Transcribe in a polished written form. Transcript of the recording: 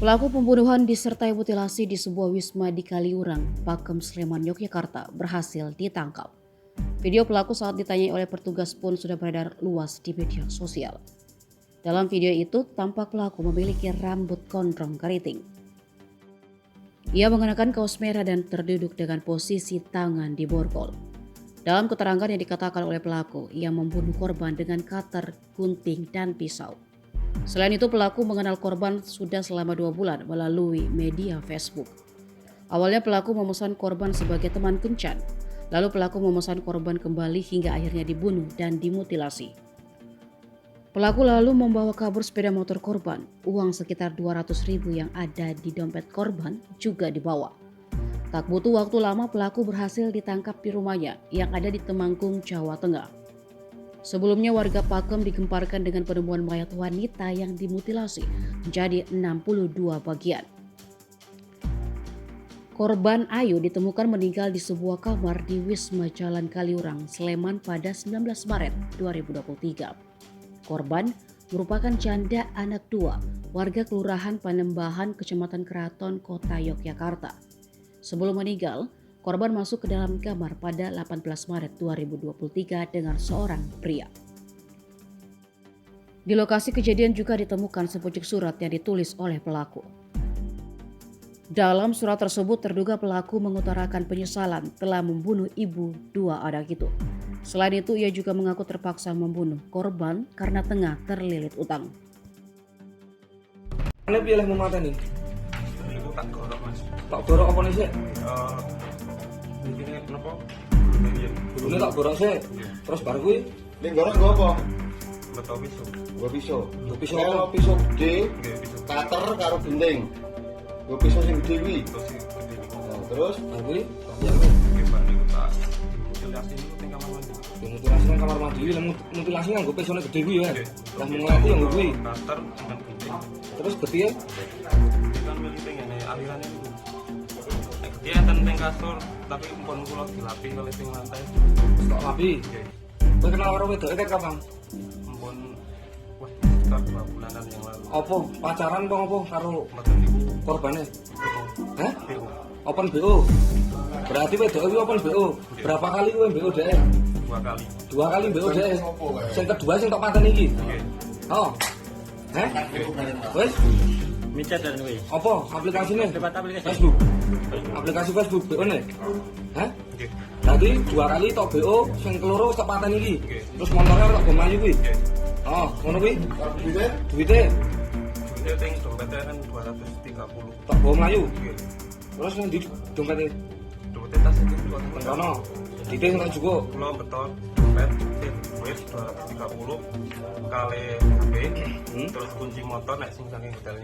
Pelaku pembunuhan disertai mutilasi di sebuah wisma di Kaliurang, Pakem, Sleman, Yogyakarta berhasil ditangkap. Video pelaku saat ditanyai oleh petugas pun sudah beredar luas di media sosial. Dalam video itu, tampak pelaku memiliki rambut gondrong keriting. Ia mengenakan kaos merah dan terduduk dengan posisi tangan di borgol. Dalam keterangan yang dikatakan oleh pelaku, ia membunuh korban dengan cutter, gunting, dan pisau. Selain itu, pelaku mengenal korban sudah selama 2 bulan melalui media Facebook. Awalnya pelaku memesan korban sebagai teman kencan, lalu pelaku memesan korban kembali hingga akhirnya dibunuh dan dimutilasi. Pelaku lalu membawa kabur sepeda motor korban, uang sekitar 200.000 yang ada di dompet korban juga dibawa. Tak butuh waktu lama, pelaku berhasil ditangkap di rumahnya yang ada di Temanggung, Jawa Tengah. Sebelumnya warga Pakem digemparkan dengan penemuan mayat wanita yang dimutilasi menjadi 62 bagian. Korban Ayu ditemukan meninggal di sebuah kamar di Wisma Jalan Kaliurang, Sleman pada 19 Maret 2023. Korban merupakan janda anak 2, warga Kelurahan Panembahan, Kecamatan Keraton, Kota Yogyakarta. Sebelum meninggal, korban masuk ke dalam kamar pada 18 Maret 2023 dengan seorang pria. Di lokasi kejadian juga ditemukan sepucuk surat yang ditulis oleh pelaku. Dalam surat tersebut terduga pelaku mengutarakan penyesalan telah membunuh ibu 2 anak itu. Selain itu, ia juga mengaku terpaksa membunuh korban karena tengah terlilit utang. Mana pilih memateni? Iku tak gorok mas. Tak gorok apa nih sih? Ini kenapa? Ini tak gorok sih. Terus baru gue Ning gorong gua apa? Betul pisau. Gua pisau. Gua pisau Kalau apa? pisau gede, Nggih pisau. cutter karo gending. Gua pisau sing gede kuwi. Terus gede niku. Nah, terus baru gue Nggih Pak niku tak mutilasi niku teng kamar mandi. mutilasi nang kamar mandi, mutilasi nang gue pisaunya gede gue ya. Lah mengelati yang gue. Cutter dengan gunting. Terus gede ya? Ini kan milih ngene alirannya niku. Dia tentang kasur tapi empon kula dilapi kali ping lantai. Tak rapi. Nggih. Gue kenal karo wedok kan kapan? Empon wah sekitar 2 bulanan yang lalu. Apa pacaran apa apa karo Mboten niku korbannya? Hah? BO. Open BO. Berarti wedok iki open BO. Berapa kali kowe BO dhek? 2 kali. 2 kali BO dhek. Sopo kae? Sing kedua sing tok mateni iki. Nggih. Oh. Hah? Wes, Micet dan wis. apa aplikasinya? Dapat aplikasi. Facebook. Aplikasi Facebook BO ne? Hah? Nggih. Tadi 2 kali tok BO, sing keloro tok pateni iki. Nggih. Terus motornya tok go mlayu kuwi. Nggih. Oh, ngono kuwi. Karo duite? Duite Duitnya teng dompetnya kan 230. tok go mlayu. Nggih. Terus nang di dompete Dompetnya tas itu nang kono. Dite nang juga. Pulau beton dompet duit 230 kali HP terus kunci motor nek sing saking hotel